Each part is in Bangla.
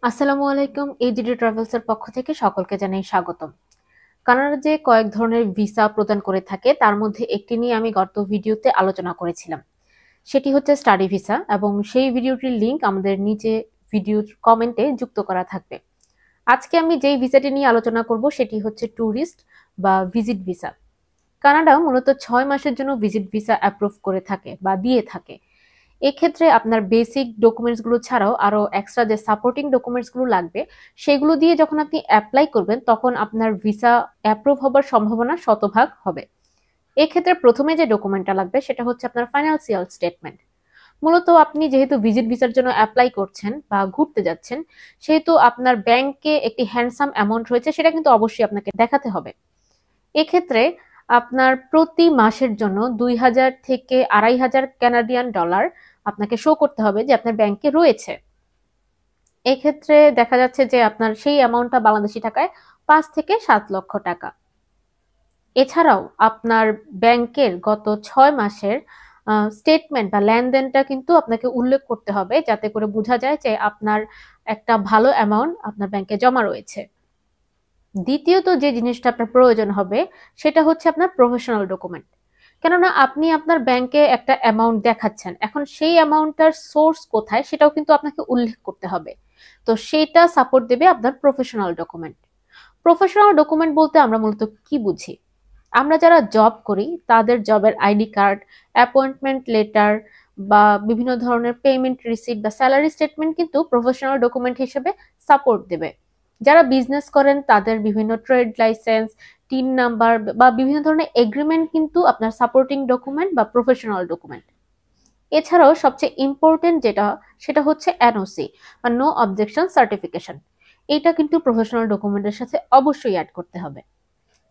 আসসালামু আলাইকুম। এইচডি ট্রাভেলস এর পক্ষ থেকে সকলকে জানাই স্বাগতম। কানাডা যে কয়েক ধরনের ভিসা প্রদান করে থাকে তার মধ্যে একটি নিয়ে আমি গত ভিডিওতে আলোচনা করেছিলাম। সেটি হচ্ছে স্টাডি ভিসা এবং সেই ভিডিওটির লিংক আমাদের নিচে ভিডিওর কমেন্টে যুক্ত করা থাকবে। আজকে আমি যেই ভিসাটি নিয়ে আলোচনা করব সেটি হচ্ছে ট্যুরিস্ট বা ভিজিট ভিসা। কানাডা মূলত 6 মাসের জন্য ভিজিট ভিসা অ্যাপ্রুভ করে থাকে বা দিয়ে থাকে। এক্ষেত্রে আপনার বেসিক ডকুমেন্টস গুলো ছাড়াও আরো এক্সট্রা যে সাপোর্টিং ডকুমেন্টস গুলো লাগবে সেগুলো দিয়ে যখন আপনি অ্যাপ্লাই করবেন তখন আপনার ভিসা অ্যাপ্রুভ হবার সম্ভাবনা শতভাগ হবে। এক্ষেত্রে প্রথমে যে ডকুমেন্টটা লাগবে সেটা হচ্ছে আপনার ফাইন্যান্সিয়াল স্টেটমেন্ট। মূলত আপনি যেহেতু ভিজিট ভিসার জন্য অ্যাপ্লাই করছেন বা ঘুরতে যাচ্ছেন, সেহেতু আপনার ব্যাংকে একটি হ্যান্ডসাম অ্যামাউন্ট রয়েছে, সেটা কিন্তু অবশ্যই আপনাকে দেখাতে হবে। এক্ষেত্রে আপনার প্রতি মাসের জন্য 2000 থেকে 2500 কানাডিয়ান ডলার আপনাকে শো করতে হবে যে আপনার ব্যাংকে রয়েছে। এক্ষেত্রে দেখা যাচ্ছে যে আপনার সেই অ্যামাউন্টটা বাংলাদেশি টাকায় 5 থেকে 7 লক্ষ টাকা। এছাড়াও আপনার ব্যাংকের গত 6 মাসের স্টেটমেন্ট বা লেনদেনটা কিন্তু আপনাকে উল্লেখ করতে হবে, যাতে করে বোঝা যায় যে আপনার একটা ভালো অ্যামাউন্ট আপনার ব্যাংকে জমা রয়েছে। দ্বিতীয়ত যে জিনিসটা আপনার প্রয়োজন হবে সেটা হচ্ছে আপনার প্রফেশনাল ডকুমেন্ট। কেননা আপনি আপনার ব্যাংকে একটা অ্যামাউন্ট দেখাচ্ছেন, এখন সেই অ্যামাউন্টটার সোর্স কোথায় সেটাও কিন্তু আপনাকে উল্লেখ করতে হবে। তো সেটা সাপোর্ট দেবে আপনার প্রফেশনাল ডকুমেন্ট। প্রফেশনাল ডকুমেন্ট বলতে আমরা মূলত কি বুঝি? আমরা যারা জব করি তাদের জবের আইডি কার্ড, অ্যাপয়েন্টমেন্ট লেটার বা বিভিন্ন ধরনের পেমেন্ট রিসিট বা স্যালারি স্টেটমেন্ট কিন্তু প্রফেশনাল ডকুমেন্ট হিসেবে সাপোর্ট দেবে। যারা বিজনেস করেন তাদের বিভিন্ন ট্রেড লাইসেন্স, টিন নাম্বার বা বিভিন্ন ধরনের এগ্রিমেন্ট কিন্তু আপনার সাপোর্টিং ডকুমেন্ট বা প্রফেশনাল ডকুমেন্ট। এছাড়াও সবচেয়ে ইম্পর্টেন্ট যেটা সেটা হচ্ছে এনওসি বা নো অবজেকশন সার্টিফিকেশন। এটা কিন্তু প্রফেশনাল ডকুমেন্টের সাথে অবশ্যই অ্যাড করতে হবে।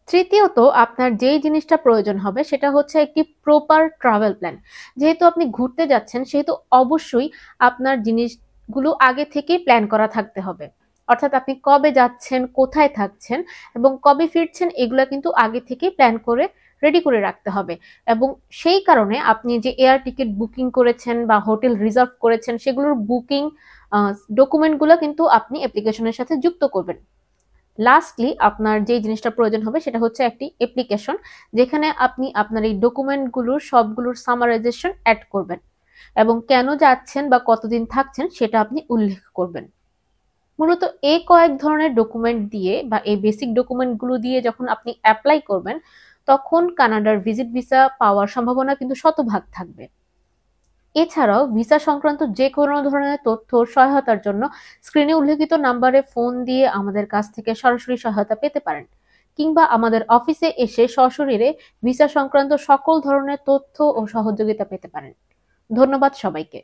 তৃতীয়ত আপনার যেই জিনিসটা প্রয়োজন হবে সেটা হচ্ছে একটি প্রপার ট্রাভেল প্ল্যান। যেহেতু আপনি ঘুরতে যাচ্ছেন সেহেতু অবশ্যই আপনার জিনিসগুলো আগে থেকেই প্ল্যান করা থাকতে হবে। অর্থাৎ আপনি কবে যাচ্ছেন, কোথায় থাকছেন এবং কবে ফিরছেন এগুলো কিন্তু আগে থেকেই প্ল্যান করে রেডি করে রাখতে হবে। এবং সেই কারণে আপনি যে এয়ার টিকিট বুকিং করেছেন বা হোটেল রিজার্ভ করেছেন সেগুলোর বুকিং ডকুমেন্টগুলো কিন্তু আপনি অ্যাপ্লিকেশনের সাথে যুক্ত করবেন। লাস্টলি আপনার যে জিনিসটা প্রয়োজন হবে সেটা হচ্ছে একটি অ্যাপ্লিকেশন, যেখানে আপনি আপনার এই ডকুমেন্টগুলোর সবগুলোর সামারাইজেশন অ্যাড করবেন এবং কেন যাচ্ছেন বা কতদিন থাকছেন সেটা আপনি উল্লেখ করবেন। মূলত এই কয়েক ধরনের ডকুমেন্ট দিয়ে বা এই বেসিক ডকুমেন্টগুলো দিয়ে যখন আপনি অ্যাপ্লাই করবেন তখন কানাডার ভিজিট ভিসা পাওয়ার সম্ভাবনা কিন্তু শতভাগ থাকবে। এছাড়াও ভিসা সংক্রান্ত যে কোনো ধরনের তথ্য সহায়তার জন্য স্ক্রিনে উল্লেখিত নাম্বারে ফোন দিয়ে আমাদের কাছ থেকে সরাসরি সহায়তা পেতে পারেন, কিংবা আমাদের অফিসে এসে সশরীরে ভিসা সংক্রান্ত সকল ধরনের তথ্য ও সহযোগিতা পেতে পারেন। ধন্যবাদ সবাইকে।